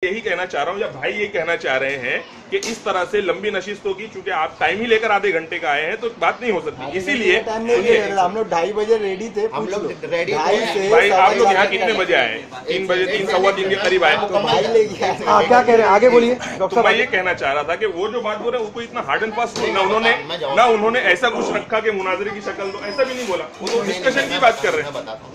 यही कहना चाह रहा हूँ या भाई ये कहना चाह रहे हैं कि इस तरह से लंबी नशिस्तों की, चूंकि आप टाइम ही लेकर आधे घंटे का आए हैं तो बात नहीं हो सकती। इसीलिए हम लोग 2:30 बजे रेडी थे, हम लोग रेडी भाई आप लोग यहाँ कितने बजे आए? 3 बजे, 3 सवा 3 के करीब आए। तो भाई लेके आए। क्या कह रहे हैं, आगे बोलिए। तो मैं ये कहना चाह रहा था कि वो जो बात बोल रहे हैं वो कोई इतना हार्ड एंड फास्ट ना उन्होंने ऐसा कुछ रखा कि मुनाजरे की शक्ल दो, ऐसा भी नहीं बोला। वो तो डिस्कशन की बात कर रहे हैं। बताता हूँ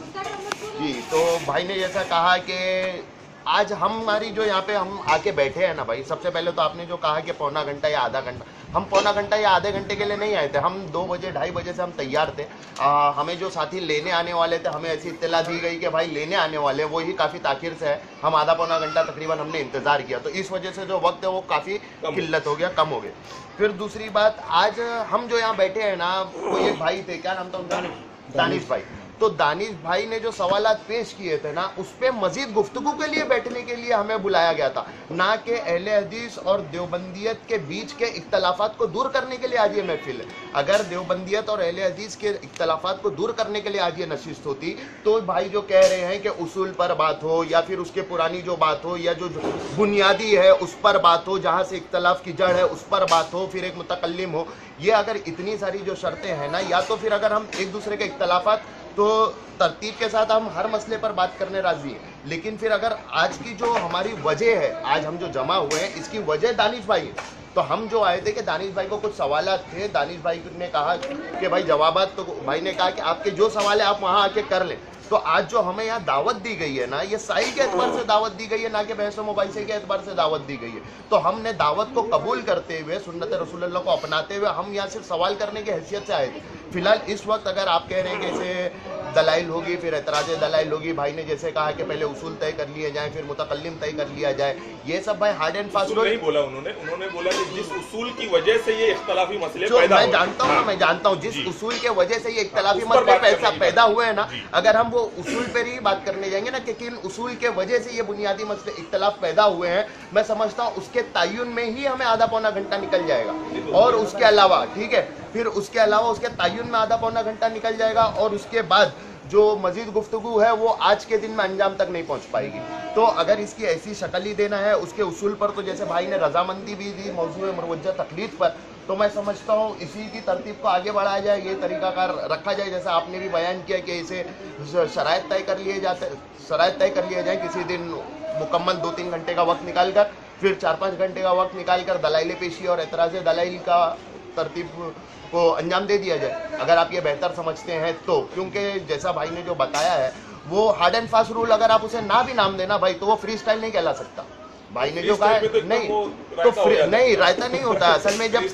जी। तो भाई ने जैसा कहा कि आज हमारी जो यहाँ पे हम आके बैठे हैं ना भाई, सबसे पहले तो आपने जो कहा कि पौना घंटा या आधा घंटा, हम पौना घंटा या आधे घंटे के लिए नहीं आए थे। हम 2 बजे 2:30 बजे से हम तैयार थे। हमें जो साथी लेने आने वाले थे, हमें ऐसी इत्तला दी गई कि भाई लेने आने वाले, वो ही काफ़ी ताखिर से है। हम आधा पौना घंटा तकरीबन हमने इंतज़ार किया, तो इस वजह से जो वक्त है वो काफ़ी किल्लत हो गया, कम हो गया। फिर दूसरी बात, आज हम जो यहाँ बैठे हैं ना, कोई एक भाई थे, क्या नाम था उनका? दानिश भाई। तो दानिश भाई ने जो सवालात पेश किए थे ना, उस पे मजीद गुफ्तगू के लिए बैठने के लिए हमें बुलाया गया था, ना कि अहले हदीस और देवबंदियत के बीच के इख्तलाफात को दूर करने के लिए आज ये महफिल है। अगर देवबंदियत और अहले हदीस के इख्तलाफात को दूर करने के लिए आज ये नशिस्त होती, तो भाई जो कह रहे हैं कि उसूल पर बात हो या फिर उसके पुरानी जो बात हो या जो बुनियादी है उस पर बात हो, जहाँ से इख्तलाफ की जड़ है उस पर बात हो, फिर एक मुतकल्लिम हो, ये अगर इतनी सारी जो शर्तें हैं ना, या तो फिर अगर हम एक दूसरे के इख्तलाफात तो तरतीब के साथ हम हर मसले पर बात करने राजी हैं, लेकिन फिर अगर आज की जो हमारी वजह है, आज हम जो जमा हुए हैं, इसकी वजह दानिश भाई है। तो हम जो आए थे कि दानिश भाई को कुछ सवालात थे, दानिश भाई ने कहा कि भाई जवाबात, तो भाई ने कहा कि आपके जो सवाल है आप वहाँ आके कर लें। तो आज जो हमें यहाँ दावत दी गई है ना, ये साई के एतबार से दावत दी गई है, ना कि बहस मुबाहिसे के एतबार से दावत दी गई है। तो हमने दावत को कबूल करते हुए, सुन्नत रसूलुल्लाह को अपनाते हुए हम यहाँ सिर्फ सवाल करने की हैसियत से आए थे। फिलहाल इस वक्त अगर आप कह रहे हैं कि इसे दलाइल होगी, फिर एतराज दलाइल होगी, भाई ने जैसे कहा कि पहले उसूल तय कर लिए जाए, फिर मुतकल्लिम तय कर लिया जाए, ये सब भाई हार्ड एंड फास्ट नहीं बोला उन्होंने बोला कि जिस उसूल की वजह से ये इख्तलाफी मसले जो पैदा मैं जानता हूँ, मैं जानता हूँ जिस उसूल के वजह से ये इख्तलाफी मसले पैदा हुए हैं ना, अगर हम वो उसूल पर ही बात करने जाएंगे ना कि किन उसूल के वजह से ये बुनियादी मसले इख्तलाफ पैदा हुए हैं, मैं समझता हूँ उसके तय्युन में ही हमें आधा पौना घंटा निकल जाएगा। और उसके अलावा ठीक है, फिर उसके अलावा उसके तय्युन में आधा पौना घंटा निकल जाएगा, और उसके बाद जो मजीद गुफ्तगू है वो आज के दिन में अंजाम तक नहीं पहुंच पाएगी। तो अगर इसकी ऐसी शक्ल ही देना है उसके उसूल पर, तो जैसे भाई ने रजामंदी भी दी मौजूद मुरवज्जा तकलीद पर, तो मैं समझता हूँ इसी की तरतीब को आगे बढ़ाया जाए, ये तरीकाकार रखा जाए। जैसा आपने भी बयान किया कि इसे शराइत तय कर लिए जाए, किसी दिन मुकम्मल 2-3 घंटे का वक्त निकाल कर, फिर 4-5 घंटे का वक्त निकाल कर दलाइल पेशी और एतराज़ दलाइल का तरतीब को अंजाम दे दिया जाए, अगर आप ये बेहतर समझते हैं तो। क्योंकि जैसा भाई ने जो बताया है वो हार्ड एंड फास्ट रूल, अगर आप उसे ना भी नाम देना भाई, तो वो फ्री स्टाइल नहीं कहला सकता। भाई ने जो कहा है नहीं, तो नहीं रायता नहीं होता असल में। जब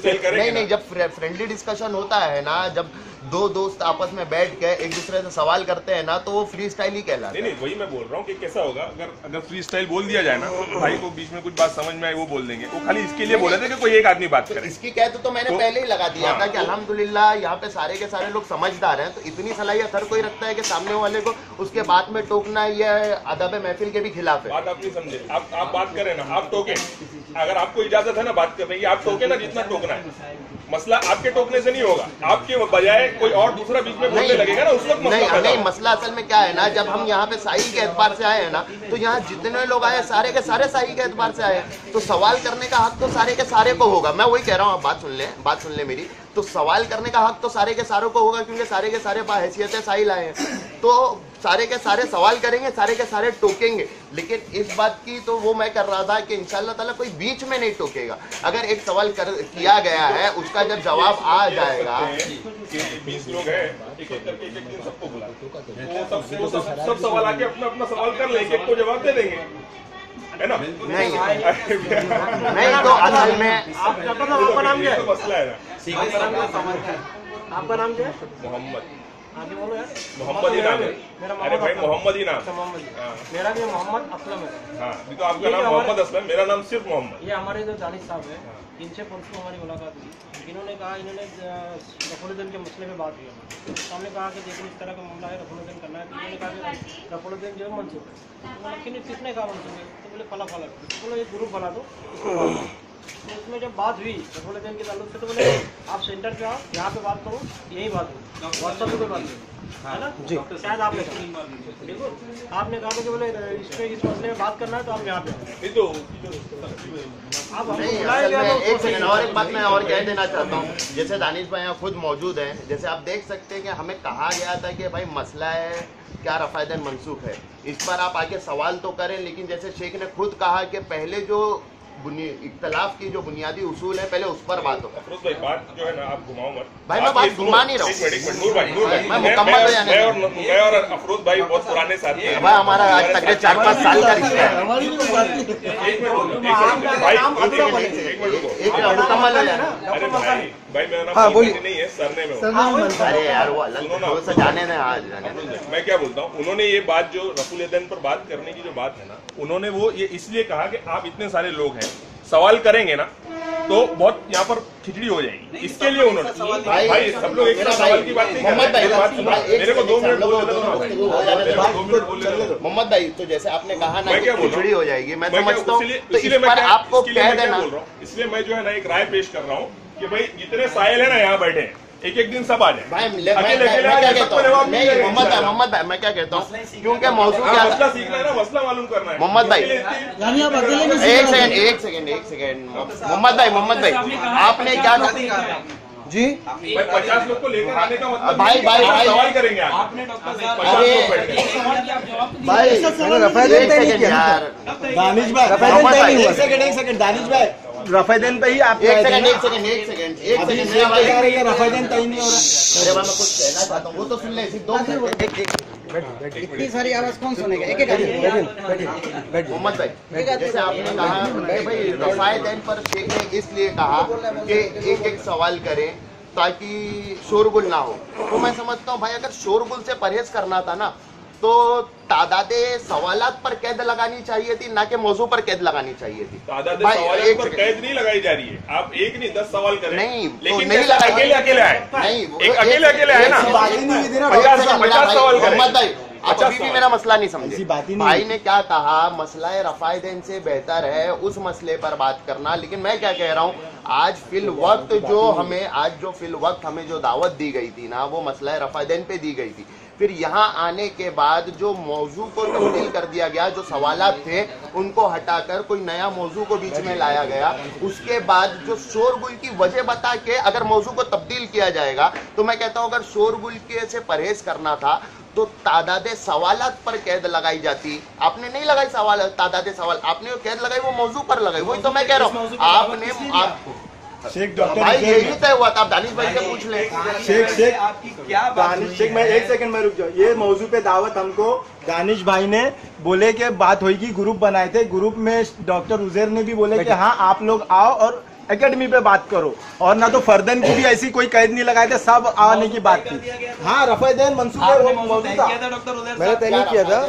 जब फ्रेंडली डिस्कशन होता है ना, जब 2 दोस्त आपस में बैठ के एक दूसरे से सवाल करते हैं ना, तो वो फ्री स्टाइल ही कहलाता है। नहीं, वही मैं बोल रहा हूँ कि कैसा होगा अगर फ्री स्टाइल बोल दिया जाए ना, तो भाई को बीच में कुछ बात समझ में आए वो बोल देंगे। वो खाली इसके लिए बोले थे कि कोई एक आदमी बात करे। इसकी कहते तो मैंने पहले ही लगा दिया था कि अल्हम्दुलिल्लाह यहाँ पे सारे के सारे लोग समझदार हैं, तो इतनी सलाहियत हर कोई रखता है कि सामने वाले को उसके बात में टोकना यह अदब महफिल के भी खिलाफ है। बात आप नहीं समझे, आप बात करें ना, आप टोके, अगर आपको इजाजत है ना बात करने की, आप टोके ना जितना टोकना है। मसला आपके टोकने से नहीं होगा, आपके बजाय कोई और दूसरा बीच में बोलने लगेगा ना, उस वक्त नहीं, मसला असल में क्या है ना, जब हम यहाँ पे साई के एतबार से आए हैं ना, तो यहाँ जितने लोग आए सारे के सारे साई के एतबार से आए हैं, तो सवाल करने का हक तो सारे के सारे को होगा। मैं वही कह रहा हूँ, आप बात सुन ले मेरी। तो सवाल करने का हक तो सारे के सारों को होगा, क्योंकि सारे के सारे बाहैसियत साई लाए हैं, तो सारे के सारे सवाल करेंगे, सारे के सारे टोकेंगे। लेकिन इस बात की तो वो मैं कर रहा था कि इंशाअल्लाह ताला कोई बीच में नहीं टोकेगा। अगर एक सवाल किया गया है, उसका जब जवाब आ जाएगा, 20 लोग हैं, एक करके एक दिन सबको बुला, वो सब सवाल आके अपना सवाल कर लेंगे, एक को जवाब दे देंगे, है ना? नहीं तो असल में आपका नाम क्या है? मसला है ना, आपका नाम क्या है? मोहम्मद। आगे बोलो यार। मोहम्मद ही नाम है मेरा अरे भाई, मोहम्मद ही नाम। मेरा भी मोहम्मद असलम है। हाँ, तो आपका नाम मोहम्मद असलम, मेरा नाम सिर्फ मोहम्मद। ये हमारे जो दानिश साहब है, इनसे परसों हमारी मुलाकात हुई। इन्होंने कहा, इन्होंने रफुलुद्दीन के मसले में बात की। हमने कहा कि देखो इस तरह का मामला है, रफुलुद्दीन करना है। तो इन्होंने कहा कि रफुलुद्दीन जो है मनसूख है। लेकिन किसने कहा मनसूख है? तो बोले फला बोलो एक ग्रुप बना दो। तो उसमें जब बात हुई रफुलुद्दीन के ताल्लुक से, तो बोले आप सेंटर पे आओ, यहाँ पे बात करो, यही बात हो, व्हाट्सएप पे कोई बात नहीं। है ना जी, शायद आपने कहा, देखो आपने कहा था कि बोले इस मसले में बात करना है तो आप यहाँ पे नहीं तो आप हमको नहीं, बुलाए असल गया में तो एक सेकंड और एक बात मैं और कह देना चाहता हूँ। जैसे दानिश भाई यहाँ खुद मौजूद हैं, जैसे आप देख सकते हैं कि हमें कहा गया था कि भाई मसला है क्या रफ़ायदैन मनसूख है, इस पर आप आगे सवाल तो करें, लेकिन जैसे शेख ने खुद कहा कि पहले जो इख्तलाफ की जो बुनियादी उसूल है पहले उस पर बात हो। अफरोज भाई बात जो है ना आप घुमाओ मत भाई मैं बात घुमा नहीं रहा हूँ। एक मिनट नूर भाई मैं मुकम्मल बयान मैं और अफरोज भाई बहुत पुराने साथी हैं। भाई हमारा आज तक 4-5 साल का रिश्ता है। हमारी भी कोई बात नहीं। एक मिनट भाई मुकम्मल बयान। अरे भाई मेरा नाम हाँ, बोलिए। नहीं है, सरनेम है सर वो। नहीं मनता। अरे यार वो सुनो ना, अलग जाने दें आज जाने दें। मैं क्या बोलता हूँ, उन्होंने ये बात जो रफुल यदैन पर बात करने की जो बात है ना, उन्होंने वो ये इसलिए कहा कि आप इतने सारे लोग हैं, सवाल करेंगे ना तो बहुत यहाँ पर खिचड़ी हो जाएगी, इसके लिए उन्होंने भाई सब लोग एक साथ सवाल की बात नहीं कर मोहम्मद रहे हैं। भाई, बात सुनो, मेरे को 2 मिनट बोलने दो ना भाई। मेरे को 2 मिनट बोलने दो। मोहम्मद भाई तो जैसे आपने कहा ना मैं कि क्या बोल रहा हूँ? खिचड़ी हो जाएगी, मैं मैं क्या- समझता हूँ इसीलिए- तो इस इसीलिए मैं पर क्या- आपको इसके लिए कह मैं क्या देना। बोल रहा हूँ, इसलिए मैं जो है ना एक राय पेश कर रहा हूँ कि भाई जितने साहिल है ना यहाँ बैठे हैं, एक दिन सब आ जाए। भाई अकेले मैं अकेले क्या आ जाए, कहता सबको जवाब हूँ, नहीं नहीं मिलेगा मोहम्मद भाई मैं क्या कहता हूँ, क्योंकि मौजूद हाँ, क्या मसला सीखना है ना, मसला मालूम करना है मोहम्मद भाई। इसके लिए इतनी- यानी आप अकेले में एक सेकंड मोहम्मद भाई आपने क्या जी भाई 50 लोग को लेकर आने का मतलब भाई, नहीं है कि भाई, आप भाई। सवाल करेंगे आप। आपने डॉक्टर साहब 50 अरे, लोग बैठे हैं। भाई मैंने रफ़ायदैन पे नहीं किया यार दानिश भाई रफ़ायदैन मोहम्मद पे भाई, नहीं हुआ। एक सेकंड दानिश भाई रफ़ायदैन पे ही आप एक सेकंड अभी से आप कह रहे हैं रफ़ायदैन तय नहीं हो रहा। अरे भाई मैं कुछ कहना चाहता हूँ, वो तो सुन ले सिर्फ 2 मिनट। इतनी सारी आवाज कौन सुनेगा? एक एक आदमी। मोहम्मद भाई जैसे आपने कहा कि भाई रफ़ायदैन पर शेख ने इसलिए कहा कि एक सवाल करें ताकि शोरगुल ना हो, तो मैं समझता हूँ भाई अगर शोरगुल से परहेज करना था ना तो तादादे सवालात पर कैद लगानी चाहिए थी, ना कि मौजू पर कैद लगानी चाहिए थी। तादाद भाई, सवाल एक पर सेकंड। कैद नहीं लगाई जा रही है, आप एक नहीं 10 सवाल करें। नहीं, तो लेकिन नहीं कैसे लगाई। अकेले अकेले आए, नहीं एक अकेले अकेले आए ना, ऐसी बात ही नहीं हुई थी ना। 50 सवाल करें। मोहम्मद भाई आप 50 अभी भी मेरा मसला नहीं समझे। ऐसी बात ही नहीं भाई हुई। ने क्या कहा, मसला रफ़ायदैन से बेहतर है उस मसले पर बात करना, लेकिन मैं क्या कह रहा हूँ आज फिल वक्त हमें जो दावत दी गई थी ना वो मसला रफ़ायदैन पे दी गई थी। फिर यहाँ आने के बाद जो मौजू को तब्दील कर दिया गया, जो सवालात थे उनको हटाकर कोई नया मौजू को बीच में लाया गया, उसके बाद जो शोरगुल की वजह बता के अगर मौजू को तब्दील किया जाएगा तो मैं कहता हूँ अगर शोरगुल के से परहेज करना था तो तादादे सवालात पर कैद लगाई जाती। आपने नहीं लगाई सवाल तादादे सवाल, आपने कैद लगाई वो मौजू पर लगाई। वही तो मैं कह रहा हूँ आपने शेख डॉक्टर भाई यही तय हुआ था, आप दानिश भाई से पूछ ले। शेख आपकी क्या दानिश शेख मैं एक सेकंड में रुक जाओ। ये मौजू पे दावत हमको दानिश भाई ने बोले कि बात होगी, ग्रुप बनाए थे, ग्रुप में डॉक्टर उजैर ने भी बोले कि हाँ आप लोग आओ और एकेडमी पे बात करो, और ना तो फर्दन की भी ऐसी कोई कैद नहीं लगाए थे, सब आने की बात थी। हाँ रफ़ायदैन मनसूख है वो मौजूद था, मैंने तय नहीं किया था।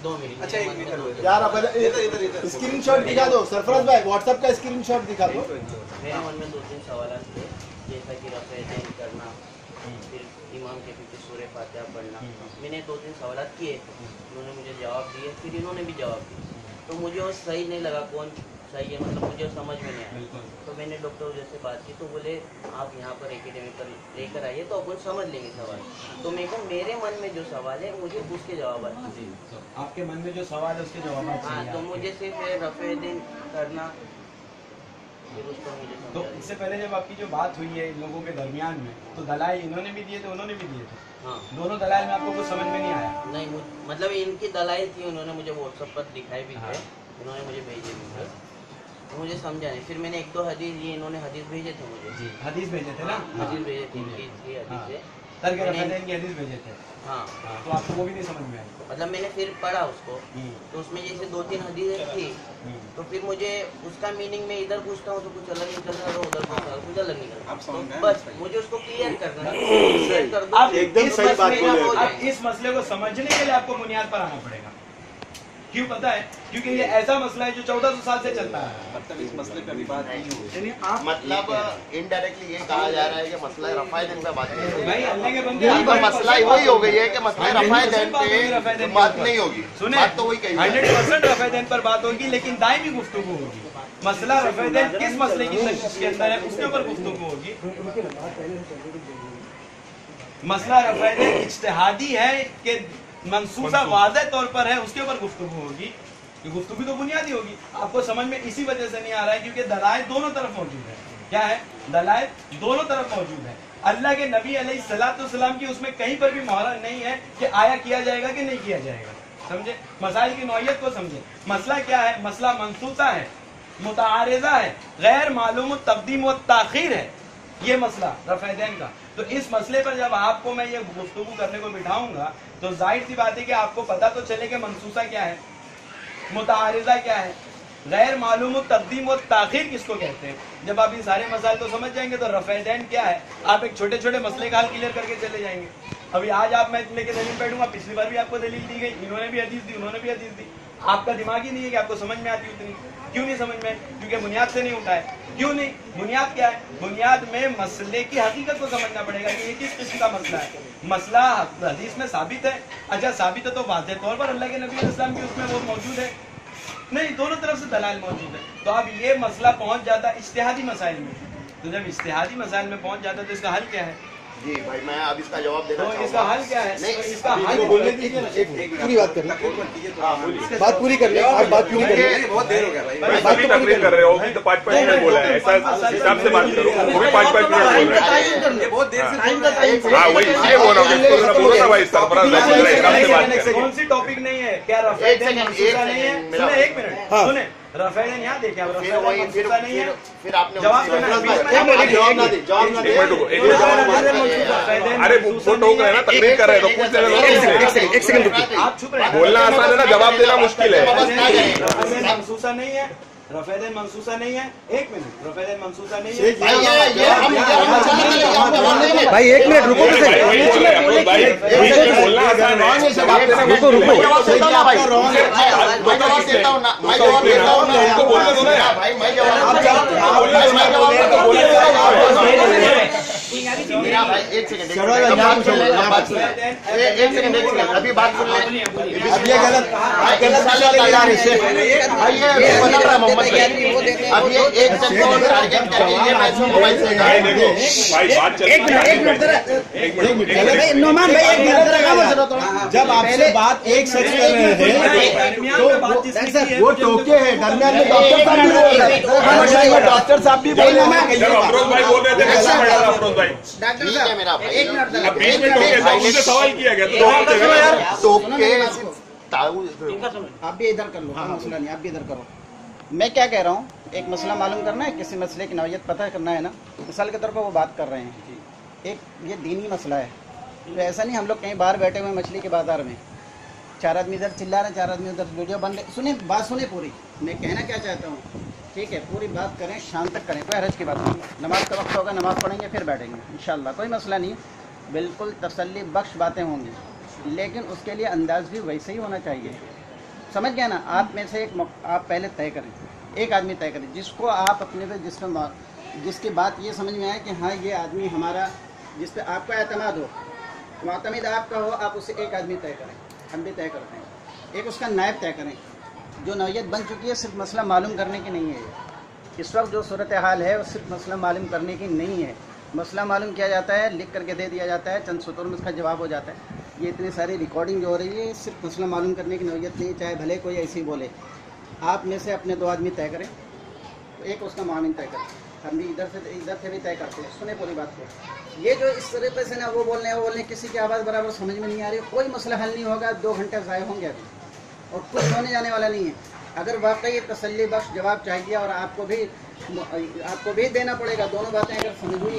2 मिनट। अच्छा एक मिनट। यार रफ़ायदैन स्क्रीनशॉट दिखा दो सरफराज भाई, व्हाट्सएप का स्क्रीनशॉट दिखा दो। मेरे मन में 2-3 सवाल थे, जैसा कि रफ़ायदैन करना, फिर इमाम के पीछे सूरह फातिहा पढ़ना। मैंने 2-3 सवाल किए थे, उन्होंने मुझे जवाब दिए, फिर इन्होंने भी जवाब दिए, तो मुझे वो सही नहीं लगा कौन सही है, मतलब मुझे समझ में नहीं आया। तो मैंने डॉक्टर उजैर से बात की तो बोले आप यहाँ पर एकेडमी पर लेकर आइए तो अपन समझ लेंगे सवाल। तो मैं कहा मेरे मन में जो सवाल है मुझे उसके जवाब चाहिए। आपके मन में जो सवाल है उसके जवाब हाँ, तो मुझे सिर्फ रफ़ायदैन करना, फिर उसको मुझे तो समझा। इससे पहले जब आपकी जो बात हुई है इन लोगों के दरमियान में, तो दलाइल इन्होंने भी दिए थे उन्होंने भी दिए थे, हाँ दोनों दलाइल में आपको कुछ समझ में नहीं आया? नहीं मतलब इनकी दलाइल थी, उन्होंने मुझे व्हाट्सएप पर दिखाई भी थे, हाँ। उन्होंने मुझे भेजे भी थे, मुझे समझा नहीं। फिर मैंने 1-2 हदीस, ये इन्होंने हदीस भेजे थे मुझे, जी हदीस भेजे थे ना? हदीस भेजे थे, इनकी थी हाँ। हदीस है। तर्क मैंने- रफ़ायदैन की हदीस भेजे थे। हाँ, हाँ, तो आपको वो भी नहीं समझ में आई? मतलब मैंने फिर पढ़ा उसको, तो उसमें जैसे 2-3 हदीस थी, तो फिर मुझे उसका मीनिंग में इधर पूछता हूँ तो कुछ अलग निकल रहा है, उधर पूछता हूँ कुछ अलग निकल रहा है। तो बस मुझे उसको क्लियर करना है, क्लियर कर दो। आप एकदम इस सही बस बात मेरा बोले। हो अब जाएगा। इस मसले को समझने के लिए आपको बुनियाद पर आना पड़ेगा। क्यों पता है? क्योंकि ये ऐसा मसला है जो 1400 साल से चलता है। मतलब इनडायरेक्टली ये कहा जा रहा है कि मसला रफ़ायदैन पे बात नहीं भाई अल्लाह के बंदे, होगी, तो मसला वही हो गई है कि मसला रफ़ायदैन पे बात नहीं होगी। सुने, बात तो वही कही है। 100% रफ़ायदैन पर बात होगी, लेकिन दायमी गुफ्तगू होगी। मसला रफ़ायदैन किस मसले की तशख़ीस के अंदर है उसके ऊपर गुफ्तगू होगी। मसला रफ़ा इज्तिहादी है कि मंसूसा वाज़ेह तौर पर है, उसके ऊपर गुफ्तगू होगी। ये गुफ्तगू तो बुनियादी होगी, आपको समझ में इसी वजह से नहीं आ रहा है क्योंकि दलाइल दोनों तरफ मौजूद है। क्या है? दलाइल दोनों तरफ मौजूद है। अल्लाह के नबी अलैहिस्सलाम की उसमें कहीं पर भी मोहलत नहीं है कि आया किया जाएगा कि नहीं किया जाएगा। समझे? मसाइल की नौइयत को समझे। मसला क्या है? मसला मंसूसा है, मुतारिज़ा है, गैर मालूम तक़दीम व ताख़ीर है, ये मसला रफ़ैदैन का। तो इस मसले पर जब आपको मैं ये गुफ्तगू करने को बिठाऊंगा तो जाहिर सी बात है कि आपको पता तो चले कि मंसूसा क्या है, मुतारिज़ा क्या है, गैर मालूम तक़दीम व ताख़ीर किसको कहते हैं। जब आप ये सारे मसाइल तो समझ जाएंगे तो रफ़ैदैन क्या है आप एक छोटे छोटे मसले का हल क्लियर करके चले जाएंगे। अभी आज आप मैं लेके दलील बैठूंगा, पिछली बार भी आपको दलील दी गई, इन्होंने भी हदीस दी, उन्होंने भी हदीस दी। आपका दिमाग ही नहीं है कि आपको समझ में आती उतनी। क्यों नहीं समझ में? क्योंकि बुनियाद से नहीं उठा है। क्यों नहीं? बुनियाद क्या है? बुनियाद में मसले की हकीकत को समझना पड़ेगा कि ये किस किस्म का मसला है। मसला हदीस में साबित है, अच्छा साबित है तो वाज़ेह तौर पर अल्लाह के नबी अलैहिस्सलाम की उसमें वो मौजूद है नहीं, दोनों तरफ से दलाइल मौजूद है। तो अब ये मसला पहुंच जाता है इज्तिहादी मसाइल में। तो जब इज्तिहादी मसाइल में पहुंच जाता है तो इसका हल क्या है? जी भाई मैं अब इसका जवाब देना तो चाहूंगा। इसका हल क्या है? नहीं, तो इसका हल बोलने दीजिए ना, पूरी बात कर ले, बात पूरी कर ले, आप बात पूरी कर ले। बहुत देर हो गया भाई। भाई सभी तकरीर कर रहे हो, भी तो 5-5 मिनट बोला है, ऐसा हिसाब से बात करो। वो भी 5-5 मिनट बोल रहे हैं। बहुत देर से हाँ वही इसलिए बोल रहा हूँ, बोलो ना भाई, सरफराज भाई बोल रहे हैं, हिसाब से बात करें। कौन सी टॉपिक नहीं है? क्या एक रफ़ैदैन सेकंड, मंसूसा नहीं है? मेरा- सुने एक मिनट, सुने रफ़ैदैन यहाँ देखे आप, फिर रफ़ैदैन वही मंसूसा नहीं है। फिर आपने जवाब देना है, बीच में जवाब ना दे, जवाब ना एक दे। मिनट रुको, एक रफ़ैदैन मिनट। मंसूसा अरे वो टोक रहे हैं ना, तकरीर कर रहे हैं तो पूछ लेना उनसे। एक सेकंड रुकिए। आप चुप रहे। बोलना आसान है ना, जवाब देना मुश्किल है। रफ़ैदैन मंसूसा नहीं है, रफ़ैदैन मंसूसा नहीं है। एक मिनट, रफ़ैदैन मंसूसा नहीं है। भाई एक मिनट रुको तो भाई वही बोल रहे हैं अफरोज भाई, बीच में बोलना आसान है, जवाब देना मुश्किल है। जवाब देता हूँ भाई, मैं जवाब देता हूँ ना, मैं जवाब देता हूँ ना, उनको बोलने दो ना यार। भाई मैं जवाब मेरा भाई एक सेकंड अभी बात सुन ले। अब ये गलत भाई ये बदल रहा मोहम्मद भाई, अब ये एक जन को टारगेट करके ये मैच में मोबाइल से भाई देखो भाई बात चल रही है, एक मिनट नोमान भाई एक मिनट, जब आपसे बात एक शख्स कर रहे हैं तो वो टोके हैं, दरमियान में डॉक्टर साहब भी बोल रहे हैं। जब अफरोज भाई बोल रहे थे कैसे बैठा था अफरोज भाई? ठीक है मेरा भाई, अब बीच में टोके थे, उनसे सवाल किया गया तो जवाब दे रहे हैं। टोके आप भी इधर कर लो, कोई मसला नहीं, आप भी इधर करो। मैं क्या कह रहा हूँ, एक मसला मालूम करना है, किसी मसले की नौइयत पता करना है ना, मिसाल के तौर पर वो बात कर रहे हैं, एक ये दीनी मसला है। तो ऐसा नहीं हम लोग कहीं बाहर बैठे हुए मछली के बाजार में, 4 आदमी इधर चिल्ला रहे, 4 आदमी उधर वीडियो बन रहे। सुने बात, सुने पूरी, मैं कहना क्या चाहता हूँ, ठीक है, पूरी बात करें, शाम तक करें, कोई हरज की बात नहीं। नमाज का वक्त होगा, नमाज पढ़ेंगे, फिर बैठेंगे इंशाल्लाह, कोई मसला नहीं, बिल्कुल तसल्ली बख्श बातें होंगी, लेकिन उसके लिए अंदाज भी वैसे ही होना चाहिए। समझ गया ना? आप में से एक आप पहले तय करें, एक आदमी तय करें जिसको आप अपने पे, जिसकी बात ये समझ में आए कि हाँ ये आदमी हमारा, जिस पे आपका एतमाद हो, मुतमिद आपका हो, आप उसे एक आदमी तय करें। हम भी तय करते हैं, एक उसका नायब तय करें। जो नौयत बन चुकी है सिर्फ मसला मालूम करने की नहीं है, इस वक्त जो सूरत हाल है वो सिर्फ मसला मालूम करने की नहीं है। मसला मालूम किया जाता है, लिख करके दे दिया जाता है, चंद सतरों में उसका जवाब हो जाता है। ये इतनी सारी रिकॉर्डिंग जो हो रही है सिर्फ मसला मालूम करने की नौयत नहीं, चाहे भले कोई ऐसे ही बोले। आप में से अपने 2 आदमी तय करें, तो एक उसका मामिन तय करें, हम भी इधर से भी तय करते हैं। सुने पूरी बात को, ये जो इस तरीके से ना वो बोल रहे हैं, किसी की आवाज़ बराबर समझ में नहीं आ रही, कोई मसला हल नहीं होगा, 2 घंटे ज़ाय होंगे अभी, और कुछ होने जाने वाला नहीं है। अगर वाकई तसल्ली बख्श जवाब चाहिए और आपको भी देना पड़ेगा, दोनों बातें अगर समझ में